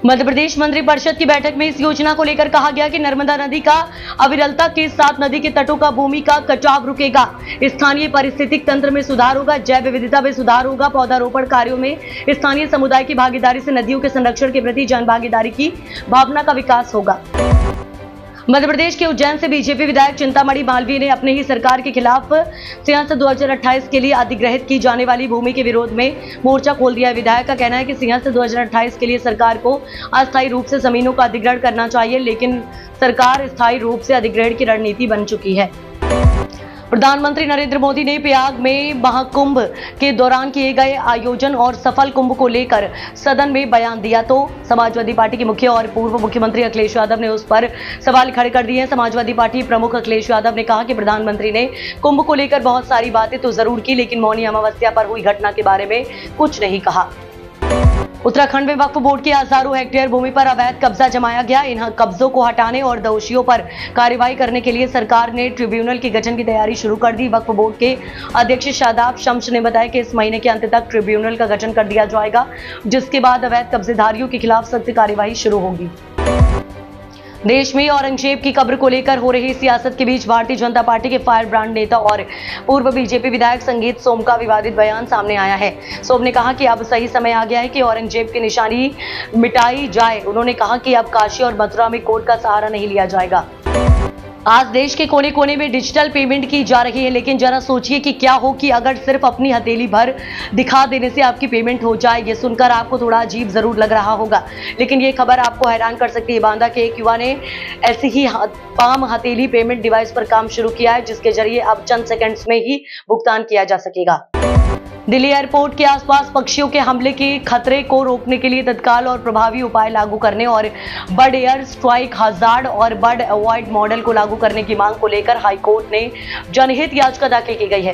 मध्य प्रदेश मंत्रिपरिषद की बैठक में इस योजना को लेकर कहा गया कि नर्मदा नदी का अविरलता के साथ नदी के तटों का भूमि का कटाव रुकेगा, स्थानीय पारिस्थितिक तंत्र में सुधार होगा, जैव विविधता में सुधार होगा, पौधारोपण कार्यों में स्थानीय समुदाय की भागीदारी से नदियों के संरक्षण के प्रति जन भागीदारी की भावना का विकास होगा। मध्य प्रदेश के उज्जैन से बीजेपी विधायक चिंतामणि मालवीय ने अपने ही सरकार के खिलाफ सिंहासन 2028 के लिए अधिग्रहित की जाने वाली भूमि के विरोध में मोर्चा खोल दिया। विधायक का कहना है कि सिंहासन 2028 के लिए सरकार को अस्थायी रूप से जमीनों का अधिग्रहण करना चाहिए, लेकिन सरकार स्थायी रूप से अधिग्रहण की रणनीति बन चुकी है। प्रधानमंत्री नरेंद्र मोदी ने प्रयाग में महाकुंभ के दौरान किए गए आयोजन और सफल कुंभ को लेकर सदन में बयान दिया तो समाजवादी पार्टी के मुखिया और पूर्व मुख्यमंत्री अखिलेश यादव ने उस पर सवाल खड़े कर दिए हैं। समाजवादी पार्टी प्रमुख अखिलेश यादव ने कहा कि प्रधानमंत्री ने कुंभ को लेकर बहुत सारी बातें तो जरूर की, लेकिन मौनी अमावस्या पर हुई घटना के बारे में कुछ नहीं कहा। उत्तराखंड में वक्फ बोर्ड की हजारों हेक्टेयर भूमि पर अवैध कब्जा जमाया गया। इन कब्जों को हटाने और दोषियों पर कार्रवाई करने के लिए सरकार ने ट्रिब्यूनल के गठन की तैयारी शुरू कर दी। वक्फ बोर्ड के अध्यक्ष शादाब शम्स ने बताया कि इस महीने के अंत तक ट्रिब्यूनल का गठन कर दिया जाएगा, जिसके बाद अवैध कब्जेदारियों के खिलाफ सख्त कार्रवाई शुरू होगी। देश में औरंगजेब की कब्र को लेकर हो रही सियासत के बीच भारतीय जनता पार्टी के फायर ब्रांड नेता और पूर्व बीजेपी विधायक संगीत सोम का विवादित बयान सामने आया है। सोम ने कहा कि अब सही समय आ गया है कि औरंगजेब की निशानी मिटाई जाए। उन्होंने कहा कि अब काशी और मथुरा में कोर्ट का सहारा नहीं लिया जाएगा। आज देश के कोने कोने में डिजिटल पेमेंट की जा रही है, लेकिन जरा सोचिए कि क्या हो कि अगर सिर्फ अपनी हथेली भर दिखा देने से आपकी पेमेंट हो जाए। ये सुनकर आपको थोड़ा अजीब जरूर लग रहा होगा, लेकिन ये खबर आपको हैरान कर सकती है। बांदा के एक युवा ने ऐसी ही पाम हथेली पेमेंट डिवाइस पर काम शुरू किया है, जिसके जरिए अब चंद सेकंड्स में ही भुगतान किया जा सकेगा। दिल्ली एयरपोर्ट के आसपास पक्षियों के हमले के खतरे को रोकने के लिए तत्काल और प्रभावी उपाय लागू करने और बर्ड एयर स्ट्राइक हजार्ड और बर्ड अवॉइड मॉडल को लागू करने की मांग को लेकर हाईकोर्ट ने जनहित याचिका दाखिल की गई है।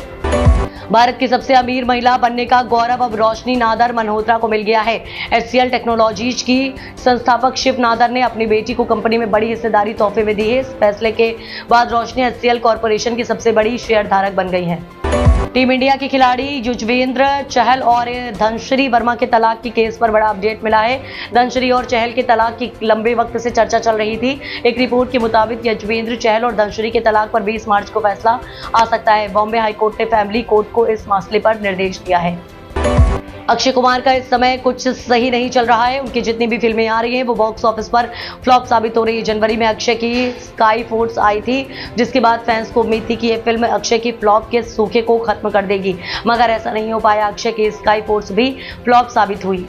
भारत की सबसे अमीर महिला बनने का गौरव अब रोशनी नादर मल्होत्रा को मिल गया है। HCL टेक्नोलॉजीज की संस्थापक शिव नादर ने अपनी बेटी को कंपनी में बड़ी हिस्सेदारी तोहफे में दी है। इस फैसले के बाद रोशनी HCL कॉरपोरेशन की सबसे बड़ी शेयर धारक बन गई है। टीम इंडिया के खिलाड़ी युजवेंद्र चहल और धनश्री वर्मा के तलाक की केस पर बड़ा अपडेट मिला है। धनश्री और चहल के तलाक की लंबे वक्त से चर्चा चल रही थी। एक रिपोर्ट के मुताबिक युजवेंद्र चहल और धनश्री के तलाक पर 20 मार्च को फैसला आ सकता है। बॉम्बे हाईकोर्ट ने फैमिली कोर्ट को इस मसले पर निर्देश दिया है। अक्षय कुमार का इस समय कुछ सही नहीं चल रहा है। उनकी जितनी भी फिल्में आ रही हैं वो बॉक्स ऑफिस पर फ्लॉप साबित हो रही है। जनवरी में अक्षय की स्काई फोर्स आई थी, जिसके बाद फैंस को उम्मीद थी कि ये फिल्म अक्षय की फ्लॉप के सूखे को खत्म कर देगी, मगर ऐसा नहीं हो पाया। अक्षय की स्काई फोर्स भी फ्लॉप साबित हुई।